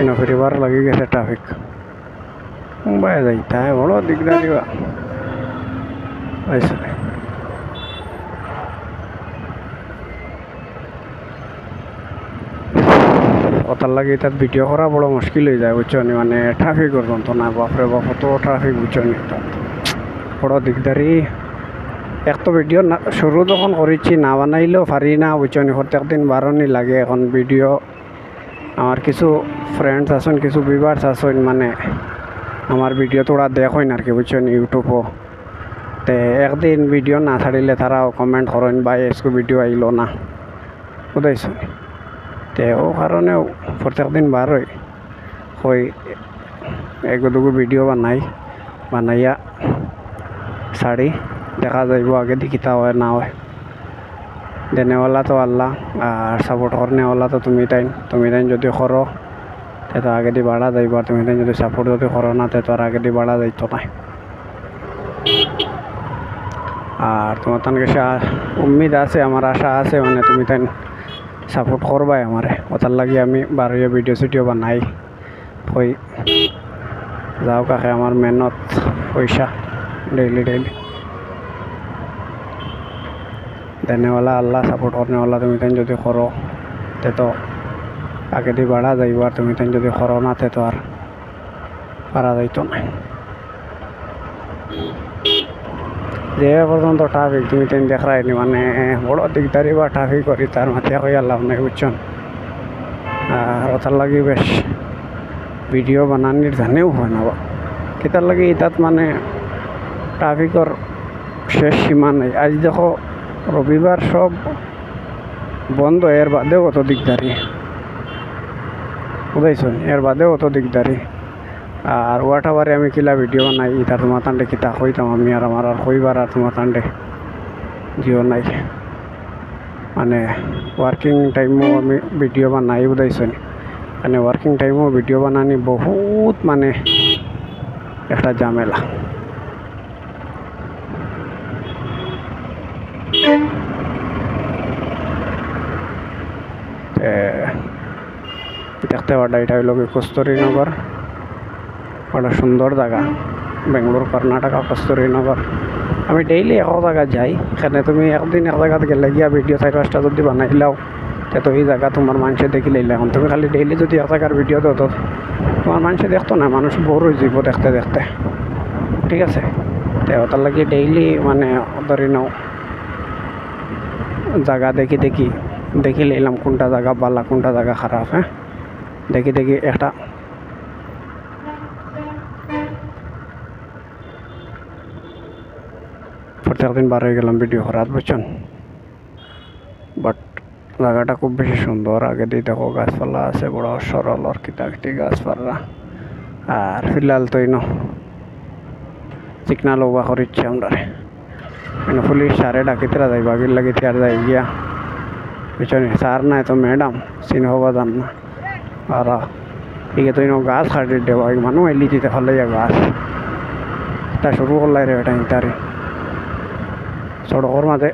इनो फरीबार लगी गए ट्रैफिक मुंबई जाता है बड़ो दिग्दारी बा ऐसे ওটার লাগে এটা ভিডিও করা বড় মুশকিল হয়ে যায় বুঝছো নি মানে ট্রাফিক করতাম তো না বাপরে বাপ তো ট্রাফিক বুঝছো নি বড় দিকদারি এক তো ভিডিও না শুরু যখন করেছি না বানাইলেও পারি না বুঝছো নি প্রত্যেক দিন বারণই লাগে এখন ভিডিও আমার কিছু ফ্রেন্ডস আছেন কিছু ভিউয়ার্স আছেন মানে আমার ভিডিও তো ওরা দেখেন আর কি বুঝছো নি ইউটিউবও তে একদিন ভিডিও না ছাড়িলে তারাও কমেন্ট করেন ভাই এসকো ভিডিও আইলো না বুঝাইছো তে ও কারণে প্রত্যেক দিন বার হই এগো দুগো ভিডিও বানাইয়া ছাড়ি দেখা যাইব আগে দেখিতা হয় না হয় দেনেওয়ালা তো আল্লাহ আর সাপোর্ট করনেওয়ালা তো তুমি তাই যদি করো তে তো আগে দি বাড়া যাইব আর তুমি তাই যদি সাপোর্ট যদি করো না তে তো আর আগে দি বাড়া যাইতো না আর তোমার তান কাছে উম্মিদ আছে আমার আশা আছে মানে তুমি তাই সাপোর্ট করবাই আমারে ওটার লাগে আমি বারোয়া ভিডিও সিডিও বানাই হই যাও কাকে আমার মেহনত পয়সা ডেইলি দেনেওয়ালা আল্লাহ সাপোর্ট করনেওয়ালা তুমি তাই যদি করো তে তো আগে দি বাড়া যাইব আর তুমি তাই যদি করো না তে তো আর পারা যাইতো না যে পর্যন্ত ট্রাফিক তুমি তাই দেখাইনি মানে বড় দিকদারি বা ট্রাফিক করি তার মাথা হয়ে লাভ নাই বুঝছেন আর ওটার লাগে বেশ ভিডিও বানানির জানেও হয় না কিতার লাগে এটাত মানে ট্রাফিকর শেষ সীমা নেই আজ দেখো রবিবার সব বন্ধ এর বাদেও অত দিকদারি বুঝাইছেন এর বাদেও অত দিকদারি আর ওয়াটাবারে আমি কিলা ভিডিও বানাই এটা তোমার তান্ডে কিতা কইতাম আমি আর আমার আর কইবার আর তোমার তান্ডে জিও নাই মানে ওয়ার্কিং টাইমও আমি ভিডিও বানাই বুঝাইছেন মানে ওয়ার্কিং টাইমও ভিডিও বানানি বহুত মানে একটা ঝামেলা দেখতে পারা এটা হইল কস্তুরীনগর বড় সুন্দর জায়গা বেঙ্গলোর কর্ণাটকা কস্তুরীনগর আমি ডেইলি এক জায়গা যাই এখানে তুমি একদিন এক জায়গাতে গেলে গিয়া ভিডিও 4-5টা যদি বানাইলাও তো এই জায়গা তোমার মানুষে দেখিলে এখন তুমি খালি ডেইলি যদি এক জায়গার ভিডিও দাও তো তোমার মানুষে দেখতো না মানুষ বোর হয়ে যাব দেখতে দেখতে ঠিক আছে তো ওটার লাগে ডেইলি মানে ধরে নাও জায়গা দেখি লইলাম কোনটা জায়গা ভালো কোনটা জায়গা খারাপ হ্যাঁ দেখি একটা প্রত্যেক দিন বার হয়ে গেলাম ভিডিও করার বুঝছেন বাট জায়গাটা খুব বেশি সুন্দর আগে দিয়ে দেখো গাছপালা আছে বড় সরল আর কিটি গাছপালা আর ফিলহাল তো ইনো চিকনা লোবা করিচ্ছে আমরা পুলিশ সারে ডাকিতরা যাইবা আগের লাগে আর যাই গিয়া বুঝছেন স্যার নাই তো ম্যাডাম চিন হবা জান না আর এগে তো ইনো গাছ কাটি দেওয়া মানুষ এলি দিতে ফলে গাছ তা শুরু করলাই রে এটা ইতারি সড়কের মাঝে